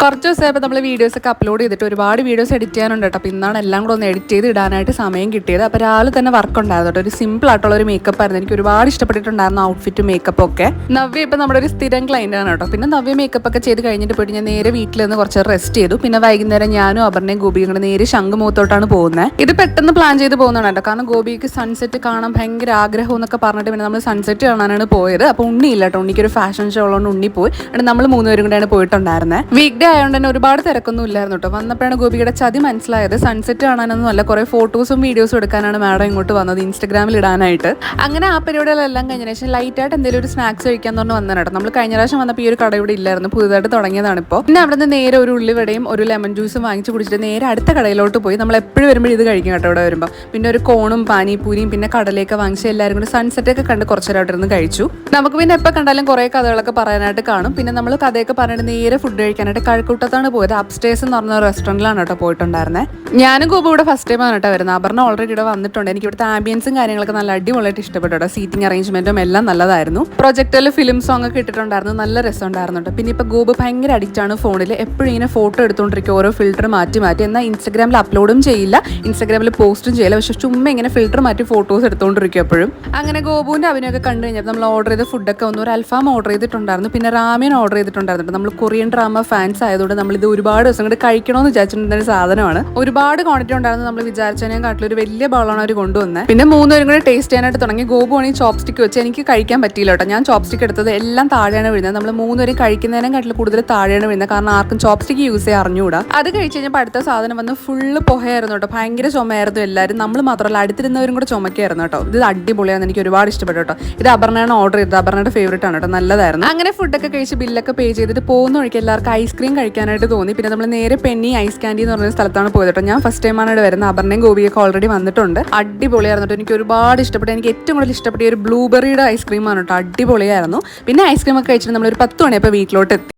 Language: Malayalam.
കുറച്ച് ദിവസമായപ്പോൾ നമ്മൾ വീഡിയോസൊക്കെ അപ്ലോഡ് ചെയ്തിട്ട് ഒരുപാട് വീഡിയോസ് എഡിറ്റ് ചെയ്യാനുണ്ട് കേട്ടോ. അപ്പോൾ ഇന്നാണ് എല്ലാം കൂടെ ഒന്ന് എഡിറ്റ് ചെയ്ത് ഇടാനായിട്ട് സമയം കിട്ടിയത്. അപ്പോൾ രാവിലെ തന്നെ വർക്ക് ഉണ്ടായിരുന്നു കേട്ടോ. ഒരു സിമ്പിൾ ആയിട്ടുള്ള ഒരു മേക്കപ്പ് ആയിരുന്നു. എനിക്ക് ഒരുപാട് ഇഷ്ടപ്പെട്ടിട്ടുണ്ടായിരുന്നു ഔട്ട്ഫിറ്റും മേക്കപ്പും ഒക്കെ. നവ്യ ഇപ്പോൾ നമ്മുടെ ഒരു സ്ഥിരം ക്ലൈൻ്റ് ആണ് കേട്ടോ. പിന്നെ നവ്യ മേക്കപ്പ് ഒക്കെ ചെയ്ത് കഴിഞ്ഞിട്ട് പോയിട്ട് ഞാൻ നേരെ വീട്ടിൽ നിന്ന് കുറച്ച് റെസ്റ്റ് ചെയ്തു. പിന്നെ വൈകുന്നേരം ഞാനും അപർണയും ഗോപിയും കൂടെ നേരെ ശംഖുമുഖത്തോട്ടാണ് പോകുന്നത്. ഇത് പെട്ടെന്ന് പ്ലാൻ ചെയ്ത് പോകുന്നതാണ് കേട്ടോ. കാരണം ഗോപിക്ക് സൺസെറ്റ് കാണാൻ ഭയങ്കര ആഗ്രഹം എന്നൊക്കെ പറഞ്ഞിട്ട് പിന്നെ നമ്മൾ സൺസെറ്റ് കാണാനാണ് പോയത്. അപ്പോൾ ഉണ്ണിയില്ല കേട്ടോ. ഉണ്ണിക്കൊരു ഫാഷൻ ഷോ ഉള്ളതുകൊണ്ട് ഉണ്ണി പോയി. എന്നിട്ട് നമ്മൾ മൂന്നുപേരും കൂടെയാണ് പോയിട്ടുണ്ടായിരുന്നത്. വീക്ക് ഡേ ആയതുകൊണ്ട് തന്നെ ഒരുപാട് തിരക്കൊന്നും ഇല്ലായിരുന്നു കേട്ടോ. വന്നപ്പോഴാണ് ഗോപിയുടെ ചതി മനസ്സിലായത്. സൺസെറ്റ് കാണാനൊന്നും അല്ല, കുറേ ഫോട്ടോസും വീഡിയോസും എടുക്കാനാണ് മാഡം ഇങ്ങോട്ട് വന്നത്, ഇൻസ്റ്റാഗ്രാമിൽ ഇടാനായിട്ട്. അങ്ങനെ ആ പരിപാടികളെല്ലാം കഴിഞ്ഞ ശേഷം ലൈറ്റായിട്ട് എന്തെങ്കിലും ഒരു സ്നാക്സ് കഴിക്കാന്ന് പറഞ്ഞ് വന്നതാണ് കേട്ടോ. നമ്മൾ കഴിഞ്ഞ പ്രാവശ്യം വന്നപ്പോൾ ഈ ഒരു കട ഇവിടെ ഇല്ലായിരുന്നു, പുതുതായിട്ട് തുടങ്ങിയതാണ് ഇപ്പോൾ. പിന്നെ അവിടെ നിന്ന് നേരെ ഒരു ഉള്ളിവടയും ഒരു ലെമൺ ജ്യൂസും വാങ്ങിച്ച് കുടിച്ചിട്ട് നേരെ അടുത്ത കടയിലോട്ട് പോയി. നമ്മൾ എപ്പോഴും വരുമ്പോൾ ഇത് കഴിക്കും കേട്ടോ ഇവിടെ വരുമ്പോൾ. പിന്നെ ഒരു കോണും പാനിപൂരിയും പിന്നെ കടലയൊക്കെ വാങ്ങിച്ച് എല്ലാവരും കൂടി സൺസെറ്റൊക്കെ കണ്ട് കുറച്ച് നേരം അവിടെ ഇരുന്ന് കഴിച്ചു. നമുക്ക് പിന്നെ എപ്പോൾ കണ്ടാലും കുറേ കഥകളൊക്കെ പറയാനായിട്ട് കാണും. പിന്നെ നമ്മൾ കഥയൊക്കെ പറഞ്ഞിട്ട് നേരെ ഫുഡ് കഴിക്കാനായിട്ട് കഴക്കൂട്ടത്താണ് പോയത്. അപ്സ്റ്റേഴ്സ് എന്ന് പറഞ്ഞ റെസ്റ്റോറൻറ്റിലാണ് കേട്ടോ പോയിട്ടുണ്ടായിരുന്നത്. ഞാനും ഗോപു ഇവിടെ ഫസ്റ്റ് ടൈം ആണ് കേട്ടോ വരുന്നത്. അപർണ ഓൾറെഡി ഇവിടെ വന്നിട്ടുണ്ട്. എനിക്ക് ഇവിടുത്തെ ആംബിയൻസും കാര്യങ്ങളൊക്കെ നല്ല അടിപൊളിയായിട്ട് ഇഷ്ടപ്പെട്ടു കേട്ടോ. സീറ്റിംഗ് അറേഞ്ച്മെന്റും എല്ലാം നല്ലതായിരുന്നു. പ്രൊജക്ടറിൽ ഫിലിം സോങ് ഒക്കെ ഇട്ടിട്ടുണ്ടായിരുന്നു, നല്ല രസമുണ്ടായിരുന്നു കേട്ടോ. പിന്നെ ഇപ്പോൾ ഗോപു ഭയങ്കര അഡിക്റ്റ് ആണ് ഫോണിൽ. എപ്പോഴും ഇങ്ങനെ ഫോട്ടോ എടുത്തുകൊണ്ടിരിക്കും, ഓരോ ഫിൽറ്റർ മാറ്റി മാറ്റി. എന്നാൽ ഇൻസ്റ്റാഗ്രാമിൽ അപ്ലോഡും ചെയ്യില്ല, ഇൻസ്റ്റാഗ്രാമിൽ പോസ്റ്റും ചെയ്യില്ല. പക്ഷെ ചുമ്മാ ഇങ്ങനെ ഫിൽറ്റർ മാറ്റി ഫോട്ടോസ് എടുത്തുകൊണ്ടിരിക്കും എപ്പോഴും. അങ്ങനെ ഗോപുവിൻ്റെ അഭിനയൊക്കെ കണ്ടു കഴിഞ്ഞപ്പോൾ നമ്മൾ ഓർഡർ ചെയ്ത ഫുഡൊക്കെ ഒന്ന് ഒരു അൽഫാം ഓർഡർ ചെയ്തിട്ടുണ്ടായിരുന്നു. പിന്നെ റാമിയൻ ഓർഡർ ചെയ്തിട്ടുണ്ടായിരുന്നു. നമ്മൾ കൊറിയൻ ഡ്രാമ ഫാൻസ് ആയതുകൊണ്ട് നമ്മളിത് ഒരുപാട് ദിവസം കൊണ്ട് കഴിക്കണമെന്ന് വിചാരിച്ചിട്ടുള്ള ഒരു സാധനമാണ്. ഒരുപാട് ക്വാണ്ടിറ്റി ഉണ്ടായിരുന്നു. നമ്മൾ വിചാരിച്ചതിനെ കാട്ടിലൊരു വലിയ ബൗളാണ് അവർ കൊണ്ടുവന്നത്. പിന്നെ മൂന്നുപേരും കൂടെ ടേസ്റ്റ് ചെയ്യാനായിട്ട് തുടങ്ങി. ഗോപു ആണെങ്കിൽ ചോപ്സ്റ്റിക്ക് വെച്ച് എനിക്ക് കഴിക്കാൻ പറ്റിയില്ല കേട്ടോ. ഞാൻ ചോപ്സ്റ്റിക്ക് എടുത്തത് എല്ലാം താഴെയാണ് വീഴുന്നത്. നമ്മൾ മൂന്നുപേരും കഴിക്കുന്നതിനും കാട്ടിൽ കൂടുതൽ താഴെയാണ് വീഴുന്നത്. കാരണം ആർക്കും ചോപ്സ്റ്റിക്ക് യൂസ് ചെയ്യാൻ അറിഞ്ഞുകൂടാ. അത് കഴിച്ച് കഴിഞ്ഞപ്പോൾ അടുത്ത സാധനം വന്ന് ഫുള്ള് പുഹയായിരുന്നു കേട്ടോ. ഭയങ്കര ചുമയായിരുന്നു എല്ലാവരും. നമ്മൾ മാത്രമല്ല അടുത്തിരുന്നവരും കൂടെ ചുമക്കായിരുന്നു കേട്ടോ. ഇത് അടിപൊളിയാണ്, എനിക്ക് ഒരുപാട് ഇഷ്ടപ്പെട്ടു കേട്ടോ. ഇത് അപർണയാണ് ഓർഡർ ചെയ്തത്. അപർണയുടെ ഫേവറേറ്റ് ആണ് കേട്ടോ, നല്ലതായിരുന്നു. അങ്ങനെ ഫുഡൊക്കെ കഴിച്ച് ബില്ലൊക്കെ പേ ചെയ്തിട്ട് പോകുന്ന വഴിക്ക് എല്ലാവർക്കും ഐസ്ക്രീം കഴിക്കാനായിട്ട് തോന്നി. പിന്നെ നമ്മൾ നേരെ പെന്നി ഐസ് കാൻഡി എന്ന് പറഞ്ഞ സ്ഥലത്താണ് പോയത് കേട്ടോ. ഞാൻ ഫസ്റ്റ് ടൈമാണ് ഇവിടെ വരുന്നത്. അപർണയും ഗോപിയൊക്കെ ഓൾറെഡി വന്നിട്ടുണ്ട്. അടിപൊളിയായിരുന്നു കേട്ടോ. എനിക്ക് ഒരുപാട് ഇഷ്ടപ്പെട്ടു. എനിക്ക് ഏറ്റവും കൂടുതൽ ഇഷ്ടപ്പെട്ട ഒരു ബ്ലൂബെറിയുടെ ഐസ്ക്രീമാണ് കേട്ടോ. അടിപൊളിയായിരുന്നു. പിന്നെ ഐസ്ക്രീം ഒക്കെ കഴിച്ചിട്ട് നമ്മൾ ഒരു 10 മണിയപ്പോൾ വീട്ടിലോട്ട് എത്തി.